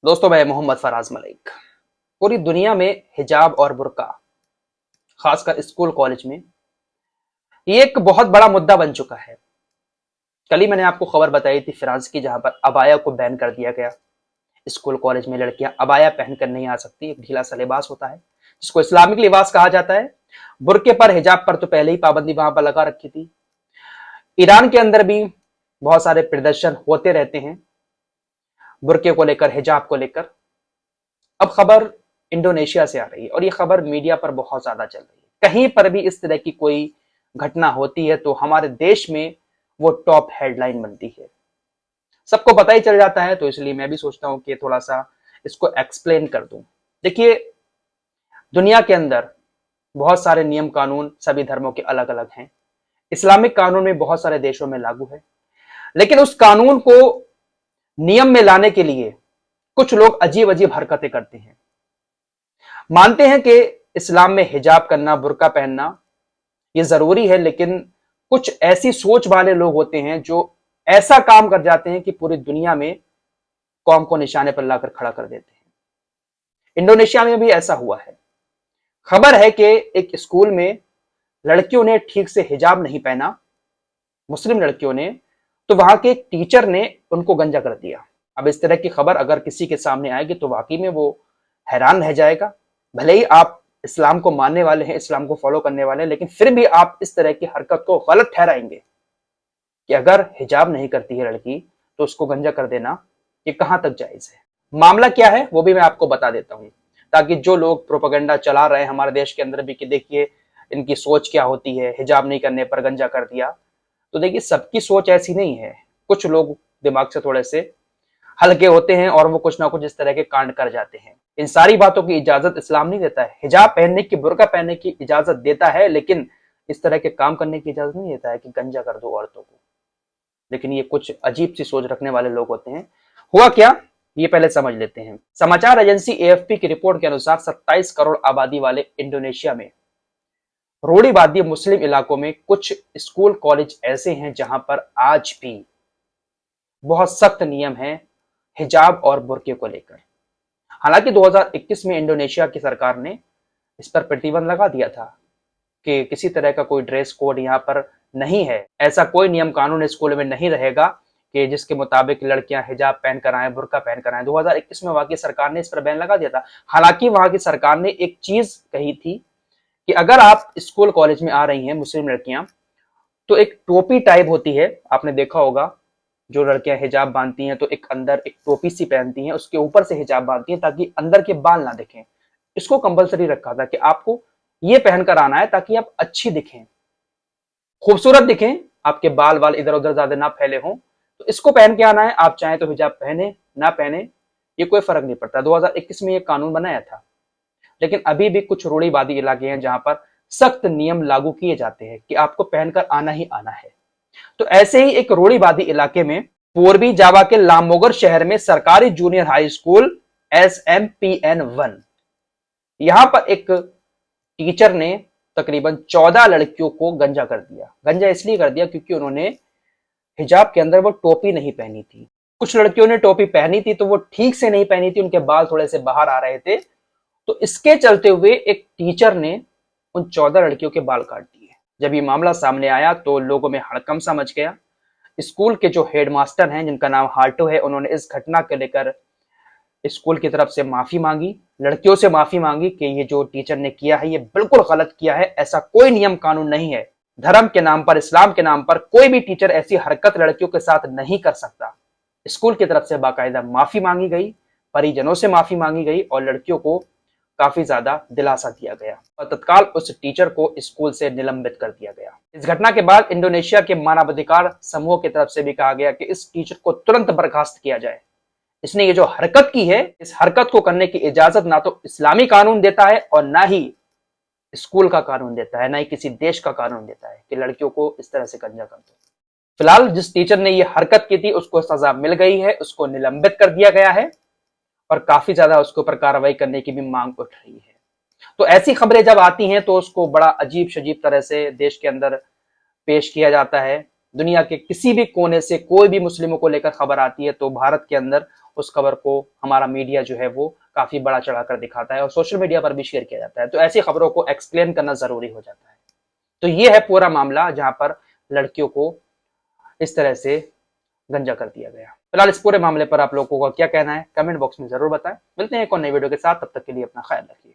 दोस्तों, मैं मोहम्मद फराज मलिक। पूरी दुनिया में हिजाब और बुर्का, खासकर स्कूल कॉलेज में, ये एक बहुत बड़ा मुद्दा बन चुका है। कल ही मैंने आपको खबर बताई थी फ्रांस की, जहां पर अबाया को बैन कर दिया गया। स्कूल कॉलेज में लड़कियां अबाया पहनकर नहीं आ सकती। एक ढीला सा लिबास होता है जिसको इस्लामिक लिबास कहा जाता है। बुर्के पर, हिजाब पर तो पहले ही पाबंदी वहां पर लगा रखी थी। ईरान के अंदर भी बहुत सारे प्रदर्शन होते रहते हैं बुर्के को लेकर, हिजाब को लेकर। अब खबर इंडोनेशिया से आ रही है और ये खबर मीडिया पर बहुत ज्यादा चल रही है। कहीं पर भी इस तरह की कोई घटना होती है तो हमारे देश में वो टॉप हेडलाइन बनती है, सबको पता ही चल जाता है। तो इसलिए मैं भी सोचता हूं कि थोड़ा सा इसको एक्सप्लेन कर दूं। देखिए, दुनिया के अंदर बहुत सारे नियम कानून सभी धर्मों के अलग अलग हैं। इस्लामिक कानून में बहुत सारे देशों में लागू है, लेकिन उस कानून को नियम में लाने के लिए कुछ लोग अजीब अजीब हरकतें करते हैं। मानते हैं कि इस्लाम में हिजाब करना, बुर्का पहनना ये जरूरी है, लेकिन कुछ ऐसी सोच वाले लोग होते हैं जो ऐसा काम कर जाते हैं कि पूरी दुनिया में कौम को निशाने पर लाकर खड़ा कर देते हैं। इंडोनेशिया में भी ऐसा हुआ है। खबर है कि एक स्कूल में लड़कियों ने ठीक से हिजाब नहीं पहना, मुस्लिम लड़कियों ने, तो वहां के एक टीचर ने उनको गंजा कर दिया। अब इस तरह की खबर अगर किसी के सामने आएगी तो वाकई में वो हैरान रह जाएगा। भले ही आप इस्लाम को मानने वाले हैं, इस्लाम को फॉलो करने वाले हैं, लेकिन फिर भी आप इस तरह की हरकत को गलत ठहराएंगे कि अगर हिजाब नहीं करती है लड़की तो उसको गंजा कर देना, ये कहां तक जायज है। मामला क्या है वो भी मैं आपको बता देता हूं, ताकि जो लोग प्रोपेगेंडा चला रहे हैं हमारे देश के अंदर भी कि देखिए इनकी सोच क्या होती है, हिजाब नहीं करने पर गंजा कर दिया। तो देखिए, सबकी सोच ऐसी नहीं है। कुछ लोग दिमाग से थोड़े से हल्के होते हैं और वो कुछ ना कुछ इस तरह के कांड कर जाते हैं। इन सारी बातों की इजाजत इस्लाम नहीं देता है। हिजाब पहनने की, बुर्का पहनने की इजाजत देता है, लेकिन इस तरह के काम करने की इजाजत नहीं देता है कि गंजा कर दो औरतों को। लेकिन ये कुछ अजीब सी सोच रखने वाले लोग होते हैं। हुआ क्या, ये पहले समझ लेते हैं। समाचार एजेंसी एएफपी की रिपोर्ट के अनुसार 27 करोड़ आबादी वाले इंडोनेशिया में रूढ़िवादी मुस्लिम इलाकों में कुछ स्कूल कॉलेज ऐसे हैं जहां पर आज भी बहुत सख्त नियम है हिजाब और बुर्के को लेकर। हालांकि 2021 में इंडोनेशिया की सरकार ने इस पर प्रतिबंध लगा दिया था कि किसी तरह का कोई ड्रेस कोड यहाँ पर नहीं है। ऐसा कोई नियम कानून स्कूल में नहीं रहेगा कि जिसके मुताबिक लड़कियां हिजाब पहन कर आए, बुर्का पहन कर आए। 2021 में वहां की सरकार ने इस पर बैन लगा दिया था। हालांकि वहां की सरकार ने एक चीज कही थी कि अगर आप स्कूल कॉलेज में आ रही हैं मुस्लिम लड़कियां, तो एक टोपी टाइप होती है, आपने देखा होगा, जो लड़कियां हिजाब बांधती हैं तो एक अंदर एक टोपी सी पहनती हैं, उसके ऊपर से हिजाब बांधती हैं ताकि अंदर के बाल ना दिखें। इसको कंपलसरी रखा था कि आपको ये पहनकर आना है ताकि आप अच्छी दिखें, खूबसूरत दिखें, आपके बाल वाल इधर उधर ज्यादा ना फैले हों। तो इसको पहन के आना है। आप चाहें तो हिजाब पहने, ना पहने, ये कोई फर्क नहीं पड़ता। 2021 में ये कानून बनाया था, लेकिन अभी भी कुछ रूढ़िवादी इलाके हैं जहां पर सख्त नियम लागू किए जाते हैं कि आपको पहनकर आना ही आना है। तो ऐसे ही एक रूढ़िवादी इलाके में, पूर्वी जावा के लामबोगर शहर में सरकारी जूनियर हाई स्कूल SMPN1, यहां पर एक टीचर ने तकरीबन 14 लड़कियों को गंजा कर दिया। गंजा इसलिए कर दिया क्योंकि उन्होंने हिजाब के अंदर वो टोपी नहीं पहनी थी। कुछ लड़कियों ने टोपी पहनी थी तो वो ठीक से नहीं पहनी थी, उनके बाल थोड़े से बाहर आ रहे थे। तो इसके चलते हुए एक टीचर ने उन 14 लड़कियों के बाल काट दिए। जब ये मामला सामने आया तो लोगों में हड़कंप सा मच गया। स्कूल के जो हेडमास्टर हैं, जिनका नाम हार्टो है, उन्होंने इस घटना के लेकर स्कूल की तरफ से माफी मांगी, लड़कियों से माफी मांगी कि ये जो टीचर ने किया है ये बिल्कुल गलत किया है। ऐसा कोई नियम कानून नहीं है। धर्म के नाम पर, इस्लाम के नाम पर कोई भी टीचर ऐसी हरकत लड़कियों के साथ नहीं कर सकता। स्कूल की तरफ से बाकायदा माफी मांगी गई, परिजनों से माफी मांगी गई और लड़कियों को काफी ज्यादा दिलासा दिया गया और तत्काल उस टीचर को स्कूल से निलंबित कर दिया गया। इस घटना के बाद इंडोनेशिया के मानवाधिकार समूह की तरफ से भी कहा गया कि इस टीचर को तुरंत बर्खास्त किया जाए। इसने ये जो हरकत की है, इस हरकत को करने की इजाजत ना तो इस्लामी कानून देता है और ना ही स्कूल का कानून देता है, ना ही किसी देश का कानून देता है कि लड़कियों को इस तरह से गंजा कर दो। फिलहाल जिस टीचर ने ये हरकत की थी उसको सजा मिल गई है, उसको निलंबित कर दिया गया है और काफी ज्यादा उसके ऊपर कार्रवाई करने की भी मांग उठ रही है। तो ऐसी खबरें जब आती हैं तो उसको बड़ा अजीब शजीब तरह से देश के अंदर पेश किया जाता है, दुनिया के किसी भी कोने से कोई भी मुस्लिमों को लेकर खबर आती है तो भारत के अंदर उस खबर को हमारा मीडिया जो है वो काफी बड़ा चढ़ाकर दिखाता है और सोशल मीडिया पर भी शेयर किया जाता है। तो ऐसी खबरों को एक्सप्लेन करना जरूरी हो जाता है। तो ये है पूरा मामला जहां पर लड़कियों को इस तरह से गंजा कर दिया गया। फिलहाल इस पूरे मामले पर आप लोगों का क्या कहना है कमेंट बॉक्स में जरूर बताएं। मिलते हैं एक और नई वीडियो के साथ, तब तक के लिए अपना ख्याल रखिए।